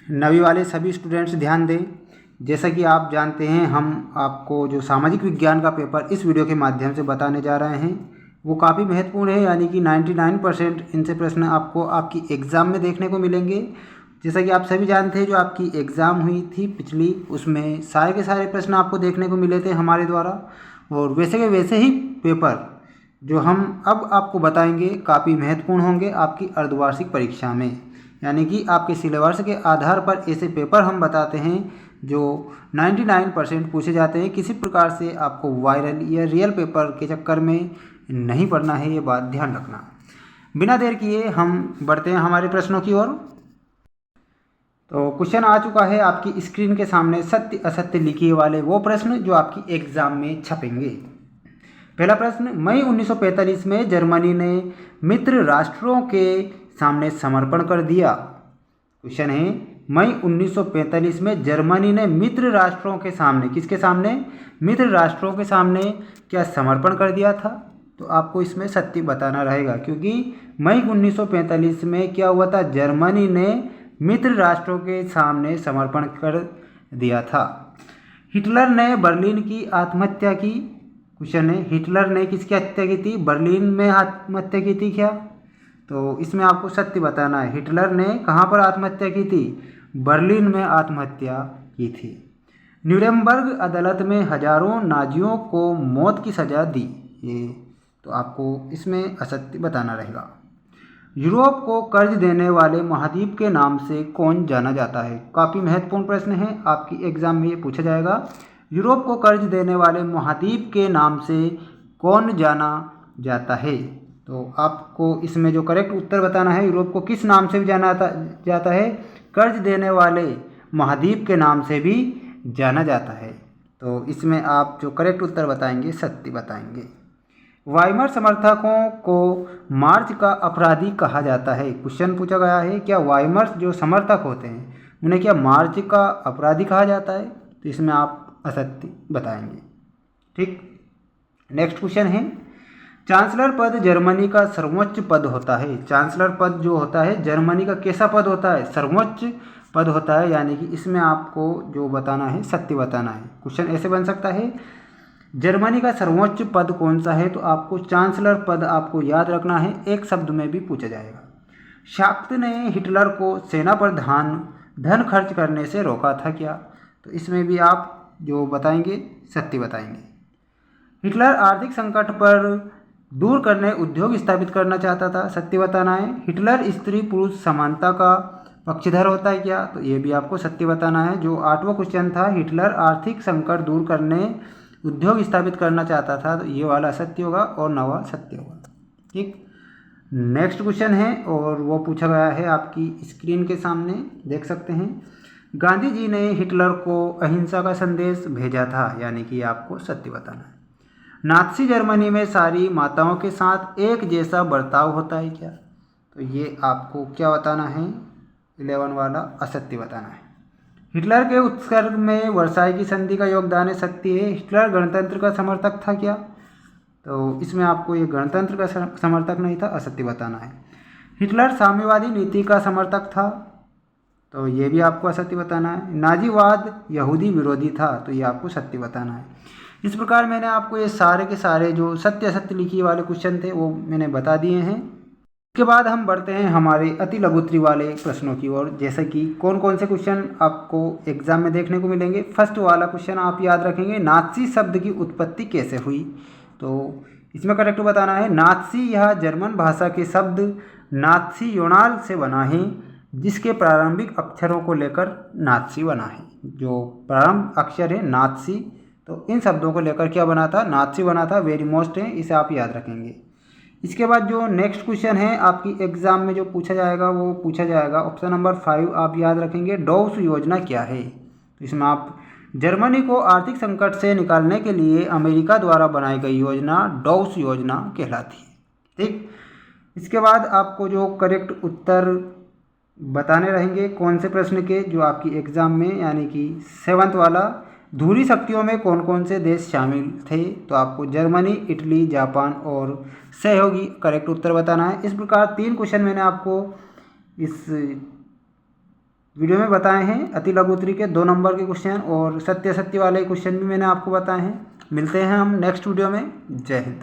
नवी वाले सभी स्टूडेंट्स ध्यान दें। जैसा कि आप जानते हैं, हम आपको जो सामाजिक विज्ञान का पेपर इस वीडियो के माध्यम से बताने जा रहे हैं वो काफ़ी महत्वपूर्ण है, यानी कि 99% इनसे प्रश्न आपको आपकी एग्ज़ाम में देखने को मिलेंगे। जैसा कि आप सभी जानते हैं, जो आपकी एग्ज़ाम हुई थी पिछली, उसमें सारे के सारे प्रश्न आपको देखने को मिले थे हमारे द्वारा, और वैसे के वैसे ही पेपर जो हम अब आपको बताएंगे काफ़ी महत्वपूर्ण होंगे आपकी अर्धवार्षिक परीक्षा में। यानी कि आपके सिलेबस के आधार पर ऐसे पेपर हम बताते हैं जो 99% पूछे जाते हैं। किसी प्रकार से आपको वायरल या रियल पेपर के चक्कर में नहीं पड़ना है, ये बात ध्यान रखना। बिना देर किए हम बढ़ते हैं हमारे प्रश्नों की ओर। तो क्वेश्चन आ चुका है आपकी स्क्रीन के सामने, सत्य असत्य लिखिए वाले वो प्रश्न जो आपकी एग्जाम में छपेंगे। पहला प्रश्न, मई 1945 में जर्मनी ने मित्र राष्ट्रों के सामने समर्पण कर दिया। क्वेश्चन है, मई 1945 में जर्मनी ने मित्र राष्ट्रों के सामने, किसके सामने? मित्र राष्ट्रों के सामने क्या समर्पण कर दिया था? तो आपको इसमें सत्य बताना रहेगा, क्योंकि मई 1945 में क्या हुआ था? जर्मनी ने मित्र राष्ट्रों के सामने समर्पण कर दिया था। हिटलर ने बर्लिन की आत्महत्या की। क्वेश्चन है, हिटलर ने किसकी हत्या की थी? बर्लिन में आत्महत्या की थी क्या? तो इसमें आपको सत्य बताना है। हिटलर ने कहाँ पर आत्महत्या की थी? बर्लिन में आत्महत्या की थी। न्यूरेमबर्ग अदालत में हजारों नाजियों को मौत की सजा दी। ये तो आपको इसमें असत्य बताना रहेगा। यूरोप को कर्ज देने वाले महाद्वीप के नाम से कौन जाना जाता है? काफ़ी महत्वपूर्ण प्रश्न है, आपकी एग्जाम में ये पूछा जाएगा। यूरोप को कर्ज देने वाले महाद्वीप के नाम से कौन जाना जाता है? तो आपको इसमें जो करेक्ट उत्तर बताना है, यूरोप को किस नाम से भी जाना जाता है? कर्ज देने वाले महाद्वीप के नाम से भी जाना जाता है। तो इसमें आप जो करेक्ट उत्तर बताएंगे सत्य बताएंगे। वाइमर समर्थकों को मार्च का अपराधी कहा जाता है। क्वेश्चन पूछा गया है, क्या वाइमर जो समर्थक होते हैं उन्हें क्या मार्च का अपराधी कहा जाता है? तो इसमें आप असत्य बताएंगे। ठीक, नेक्स्ट क्वेश्चन है, चांसलर पद जर्मनी का सर्वोच्च पद होता है। चांसलर पद जो होता है जर्मनी का कैसा पद होता है? सर्वोच्च पद होता है, यानी कि इसमें आपको जो बताना है सत्य बताना है। क्वेश्चन ऐसे बन सकता है, जर्मनी का सर्वोच्च पद कौन सा है? तो आपको चांसलर पद आपको याद रखना है, एक शब्द में भी पूछा जाएगा। शाक्त ने हिटलर को सेना पर धन खर्च करने से रोका था क्या? तो इसमें भी आप जो बताएंगे सत्य बताएंगे। हिटलर आर्थिक संकट पर दूर करने उद्योग स्थापित करना चाहता था, सत्य बताना है। हिटलर स्त्री पुरुष समानता का पक्षधर होता है क्या? तो ये भी आपको सत्य बताना है। जो 8वां क्वेश्चन था, हिटलर आर्थिक संकट दूर करने उद्योग स्थापित करना चाहता था, तो ये वाला सत्य होगा और 9वां सत्य होगा। ठीक, नेक्स्ट क्वेश्चन है और वो पूछा गया है आपकी स्क्रीन के सामने, देख सकते हैं। गांधी जी ने हिटलर को अहिंसा का संदेश भेजा था, यानी कि आपको सत्य बताना है। नात्सी जर्मनी में सारी माताओं के साथ एक जैसा बर्ताव होता है क्या? तो ये आपको क्या बताना है? 11 वाला असत्य बताना है। हिटलर के उत्कर्ष में वर्साई की संधि का योगदान है, सत्य है। हिटलर गणतंत्र का समर्थक था क्या? तो इसमें आपको ये गणतंत्र का समर्थक नहीं था, असत्य बताना है। हिटलर साम्यवादी नीति का समर्थक था, तो ये भी आपको असत्य बताना है। नाजीवाद यहूदी विरोधी था, तो ये आपको सत्य बताना है। इस प्रकार मैंने आपको ये सारे के सारे जो सत्य असत्य लिखी वाले क्वेश्चन थे वो मैंने बता दिए हैं। इसके बाद हम बढ़ते हैं हमारे अति लघुत्तरी वाले प्रश्नों की ओर, जैसे कि कौन कौन से क्वेश्चन आपको एग्जाम में देखने को मिलेंगे। फर्स्ट वाला क्वेश्चन आप याद रखेंगे, नात्सी शब्द की उत्पत्ति कैसे हुई? तो इसमें करेक्ट बताना है, नात्सी यह जर्मन भाषा के शब्द नात्सी योनाल से बना है, जिसके प्रारंभिक अक्षरों को लेकर नात्सी बना है। जो प्रारंभ अक्षर है नात्सी, तो इन शब्दों को लेकर क्या बना था? नात्सी बना था। वेरी मोस्ट है, इसे आप याद रखेंगे। इसके बाद जो नेक्स्ट क्वेश्चन है आपकी एग्जाम में जो पूछा जाएगा वो पूछा जाएगा ऑप्शन नंबर 5 आप याद रखेंगे, डॉव्स योजना क्या है? तो इसमें आप जर्मनी को आर्थिक संकट से निकालने के लिए अमेरिका द्वारा बनाई गई योजना डॉव्स योजना कहलाती है। ठीक, इसके बाद आपको जो करेक्ट उत्तर बताने रहेंगे कौन से प्रश्न के, जो आपकी एग्ज़ाम में, यानी कि 7th वाला, धुरी शक्तियों में कौन कौन से देश शामिल थे? तो आपको जर्मनी, इटली, जापान और सहयोगी करेक्ट उत्तर बताना है। इस प्रकार 3 क्वेश्चन मैंने आपको इस वीडियो में बताए हैं अति लघु उत्तरी के 2 नंबर के क्वेश्चन और सत्य वाले क्वेश्चन भी मैंने आपको बताए हैं। मिलते हैं हम नेक्स्ट वीडियो में। जय हिंद।